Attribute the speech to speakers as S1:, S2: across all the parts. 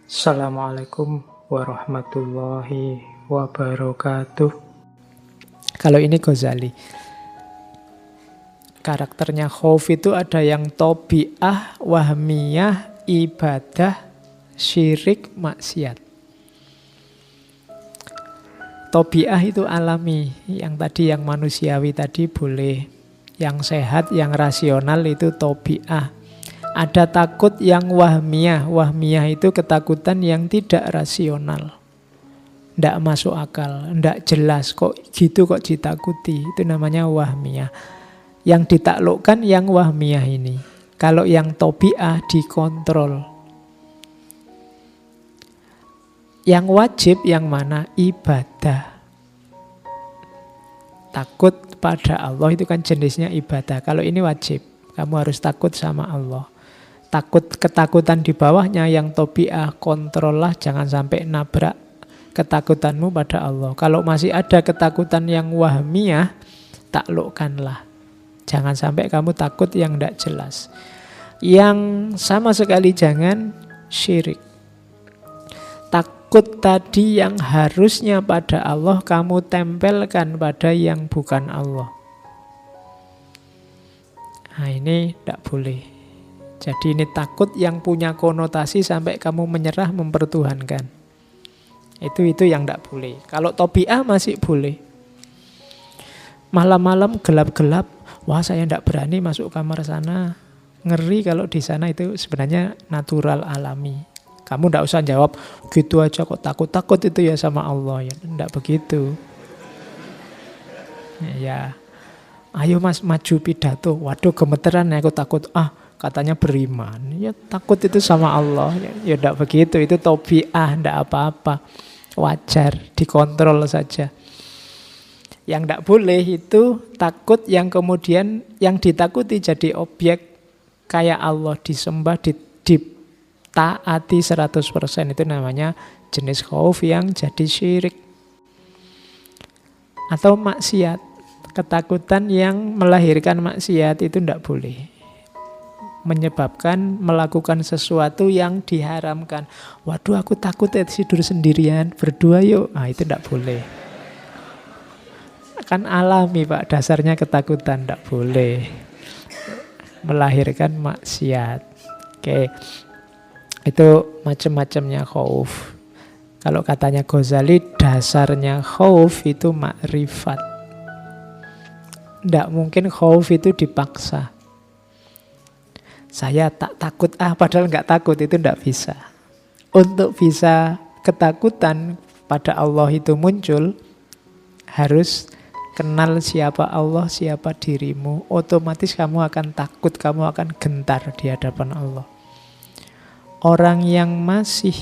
S1: Assalamualaikum warahmatullahi wabarakatuh. Kalau ini Ghazali. Karakternya khauf itu ada yang tobi'ah, wahmiyah, ibadah, syirik, maksiat. Tobi'ah itu alami, yang tadi yang manusiawi tadi boleh. Yang sehat, yang rasional itu tobi'ah. Ada takut yang wahmiyah. Wahmiyah itu ketakutan yang tidak rasional. Tidak masuk akal, tidak jelas. Kok gitu kok ditakuti. Itu namanya wahmiyah. Yang ditaklukkan yang wahmiyah ini. Kalau yang tobi'ah dikontrol. Yang wajib yang mana? Ibadah. Takut pada Allah itu kan jenisnya ibadah. Kalau ini wajib. Kamu harus takut sama Allah. Ketakutan di bawahnya yang tobi'ah, kontrollah jangan sampai nabrak ketakutanmu pada Allah. Kalau masih ada ketakutan yang wahmiyah, taklukkanlah. Jangan sampai kamu takut yang tidak jelas. Yang sama sekali jangan syirik. Takut tadi yang harusnya pada Allah, kamu tempelkan pada yang bukan Allah. Nah ini tidak boleh. Jadi ini takut yang punya konotasi sampai kamu menyerah mempertuhankan. Itu yang tidak boleh. Kalau tobi'ah masih boleh. Malam-malam gelap-gelap, wah saya tidak berani masuk kamar sana. Ngeri kalau di sana itu sebenarnya natural alami. Kamu tidak usah jawab, gitu aja kok takut-takut itu ya sama Allah. Ya, tidak begitu. Ya, ayo mas maju pidato. Waduh gemeteran ya aku takut. Katanya beriman, ya takut itu sama Allah. Ya tidak begitu, itu tobi'ah, tidak apa-apa. Wajar, dikontrol saja. Yang tidak boleh itu takut yang kemudian yang ditakuti jadi objek kayak Allah disembah, ditaati 100%. Itu namanya jenis khauf yang jadi syirik. Atau maksiat, ketakutan yang melahirkan maksiat itu tidak boleh. Menyebabkan melakukan sesuatu yang diharamkan. Waduh aku takut ya tidur sendirian, berdua yuk. Itu tidak boleh. Kan alami Pak, dasarnya ketakutan, tidak boleh. Melahirkan maksiat. Oke. Itu macam-macamnya khauf. Kalau katanya Ghazali, dasarnya khauf itu makrifat. Tidak mungkin khauf itu dipaksa. Saya tak takut, padahal nggak takut, itu nggak bisa. Untuk bisa ketakutan pada Allah itu muncul, harus kenal siapa Allah, siapa dirimu. Otomatis kamu akan takut, kamu akan gentar di hadapan Allah. Orang yang masih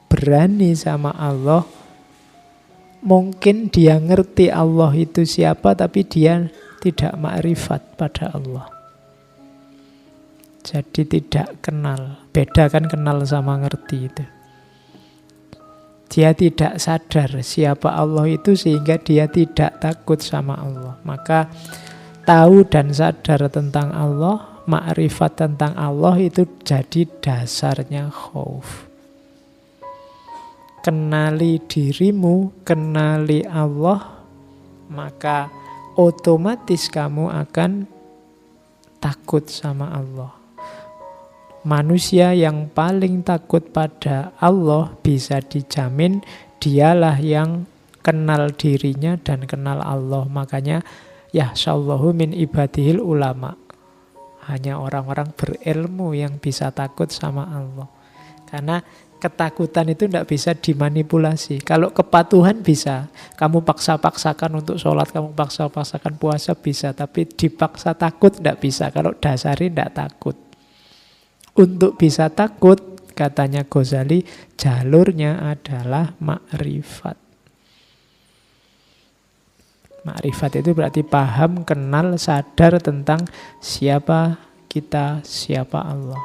S1: berani sama Allah, mungkin dia ngerti Allah itu siapa, tapi dia tidak makrifat pada Allah. Jadi tidak kenal. Beda kan kenal sama ngerti itu. Dia tidak sadar siapa Allah itu sehingga dia tidak takut sama Allah. Maka tahu dan sadar tentang Allah, makrifat tentang Allah itu jadi dasarnya khauf. Kenali dirimu, kenali Allah, maka otomatis kamu akan takut sama Allah. Manusia yang paling takut pada Allah bisa dijamin dialah yang kenal dirinya dan kenal Allah. Makanya yahsyallahu min ibadihil ulama. Hanya orang-orang berilmu yang bisa takut sama Allah. Karena ketakutan itu tidak bisa dimanipulasi. Kalau kepatuhan bisa. Kamu paksa-paksakan untuk sholat, kamu paksa-paksakan puasa bisa. Tapi dipaksa takut tidak bisa. Kalau dasari tidak takut. Untuk bisa takut, katanya Ghazali, jalurnya adalah makrifat. Makrifat itu berarti paham, kenal, sadar tentang siapa kita, siapa Allah.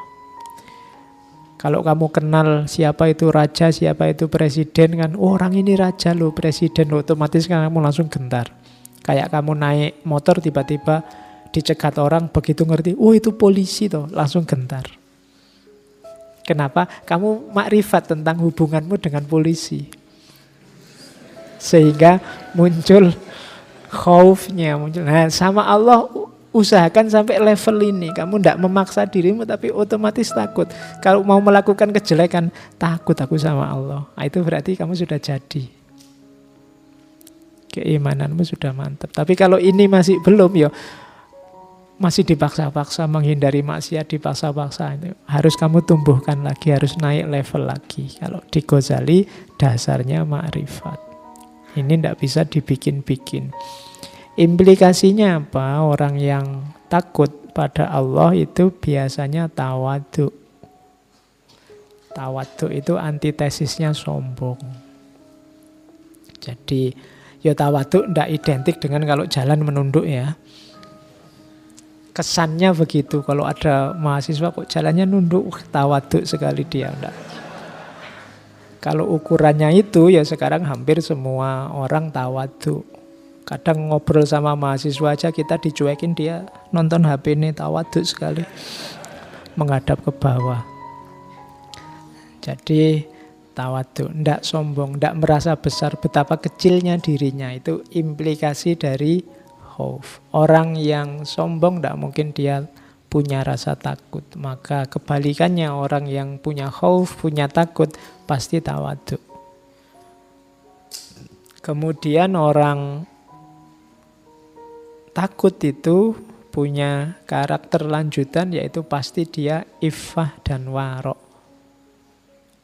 S1: Kalau kamu kenal siapa itu raja, siapa itu presiden, kan orang ini raja loh, presiden loh, otomatis kan kamu langsung gentar. Kayak kamu naik motor tiba-tiba dicegat orang, begitu ngerti, oh itu polisi toh, langsung gentar. Kenapa? Kamu makrifat tentang hubunganmu dengan polisi. Sehingga muncul khaufnya. Nah, sama Allah usahakan sampai level ini. Kamu tidak memaksa dirimu tapi otomatis takut. Kalau mau melakukan kejelekan, takut aku sama Allah. Nah, itu berarti kamu sudah jadi. Keimananmu sudah mantap. Tapi kalau ini masih belum, ya masih dipaksa-paksa, menghindari maksiat dipaksa-paksa, itu harus kamu tumbuhkan lagi, harus naik level lagi. Kalau di Ghazali dasarnya ma'rifat. Ini tidak bisa dibikin-bikin. Implikasinya apa? Orang yang takut pada Allah itu biasanya tawadhu. Tawadhu itu antitesisnya sombong. Jadi ya tawadhu tidak identik dengan kalau jalan menunduk ya. Kesannya begitu, kalau ada mahasiswa kok jalannya nunduk, tawadhu sekali dia. Enggak. Kalau ukurannya itu ya sekarang hampir semua orang tawadhu. Kadang ngobrol sama mahasiswa aja kita dicuekin, dia nonton HP ini, tawadhu sekali, menghadap ke bawah. Jadi tawadhu, ndak sombong, ndak merasa besar, betapa kecilnya dirinya. Itu implikasi dari khauf. Orang yang sombong ndak mungkin dia punya rasa takut. Maka kebalikannya, orang yang punya khauf, punya takut, pasti tawadhu. Kemudian orang takut itu punya karakter lanjutan, yaitu pasti dia iffah dan warok.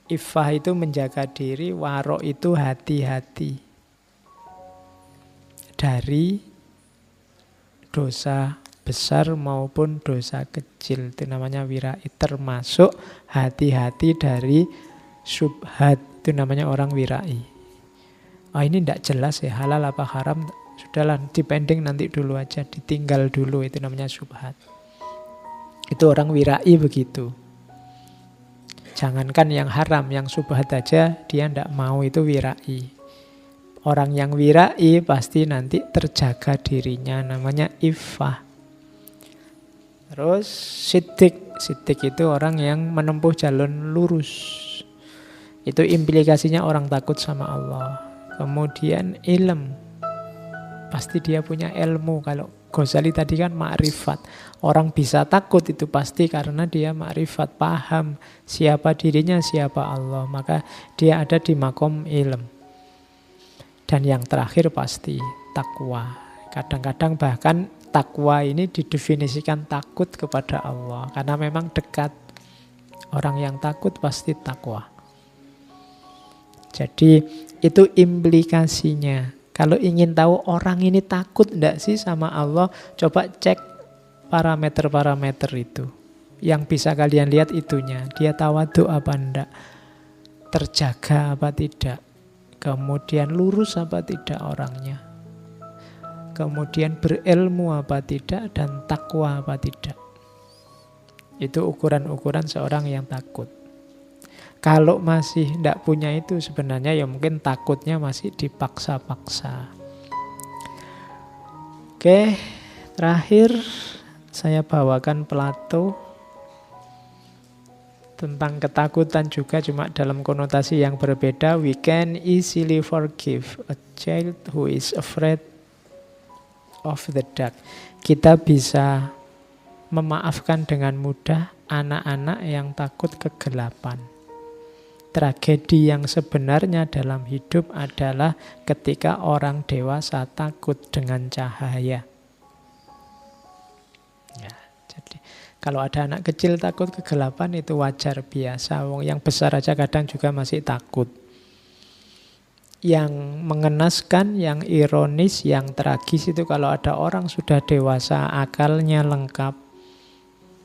S1: Iffah itu menjaga diri, warok itu hati-hati dari dosa besar maupun dosa kecil. Itu namanya wirai, termasuk hati-hati dari syubhat. Itu namanya orang wirai. Oh, ini tidak jelas ya, halal apa haram. Sudahlah, dipending nanti dulu aja, ditinggal dulu. Itu namanya syubhat. Itu orang wirai begitu. Jangankan yang haram, yang syubhat aja dia tidak mau, itu wirai. Orang yang wirai pasti nanti terjaga dirinya, namanya iffah. Terus siddiq. Siddiq itu orang yang menempuh jalur lurus. Itu implikasinya orang takut sama Allah. Kemudian ilm. Pasti dia punya ilmu. Kalau Ghazali tadi kan ma'rifat. Orang bisa takut itu pasti karena dia ma'rifat, paham siapa dirinya, siapa Allah. Maka dia ada di makom ilm. Dan yang terakhir pasti takwa. Kadang-kadang bahkan takwa ini didefinisikan takut kepada Allah. Karena memang dekat. Orang yang takut pasti takwa. Jadi itu implikasinya. Kalau ingin tahu orang ini takut enggak sih sama Allah, coba cek parameter-parameter itu. Yang bisa kalian lihat itunya. Dia tawadhu apa enggak? Terjaga apa tidak? Kemudian lurus apa tidak orangnya? Kemudian berilmu apa tidak? Dan takwa apa tidak? Itu ukuran-ukuran seorang yang takut. Kalau masih tidak punya itu sebenarnya ya mungkin takutnya masih dipaksa-paksa. Oke, terakhir saya bawakan Plato tentang ketakutan juga, cuma dalam konotasi yang berbeda. We can easily forgive a child who is afraid of the dark. Kita bisa memaafkan dengan mudah anak-anak yang takut kegelapan. Tragedi yang sebenarnya dalam hidup adalah ketika orang dewasa takut dengan cahaya. Ya, jadi kalau ada anak kecil takut kegelapan itu wajar, biasa. Yang besar aja kadang juga masih takut. Yang mengenaskan, yang ironis, yang tragis itu kalau ada orang sudah dewasa, akalnya lengkap,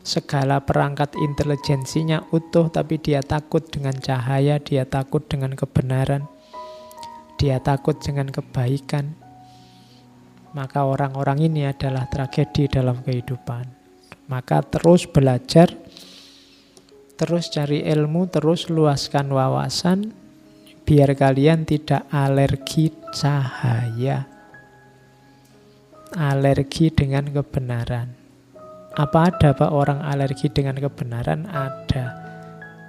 S1: segala perangkat intelijensinya utuh, tapi dia takut dengan cahaya, dia takut dengan kebenaran, dia takut dengan kebaikan. Maka orang-orang ini adalah tragedi dalam kehidupan. Maka terus belajar, terus cari ilmu, terus luaskan wawasan, biar kalian tidak alergi cahaya, alergi dengan kebenaran. Apa ada Pak orang alergi dengan kebenaran? Ada.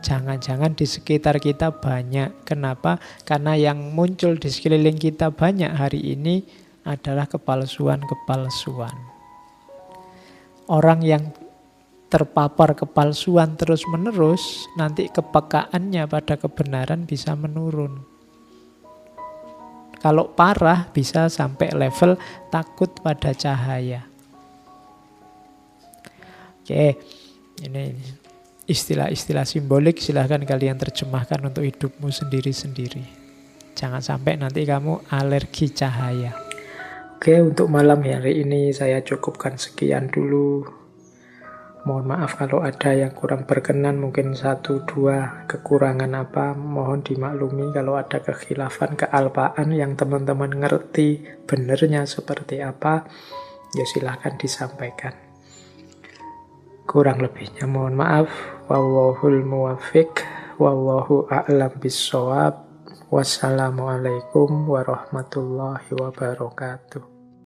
S1: Jangan-jangan di sekitar kita banyak. Kenapa? Karena yang muncul di sekeliling kita banyak hari ini adalah kepalsuan-kepalsuan. Orang yang terpapar kepalsuan terus-menerus, nanti kepekaannya pada kebenaran bisa menurun. Kalau parah bisa sampai level takut pada cahaya. Oke, ini istilah-istilah simbolik silahkan kalian terjemahkan untuk hidupmu sendiri-sendiri. Jangan sampai nanti kamu alergi cahaya. Oke, untuk malam hari ini saya cukupkan sekian dulu. Mohon maaf kalau ada yang kurang berkenan, mungkin 1-2 kekurangan apa, mohon dimaklumi. Kalau ada kekhilafan, kealpaan yang teman-teman ngerti benernya seperti apa, ya silahkan disampaikan. Kurang lebihnya mohon maaf. Wallahul muwaffiq, wallahu a'lam bissawab. Wassalamualaikum warahmatullahi wabarakatuh.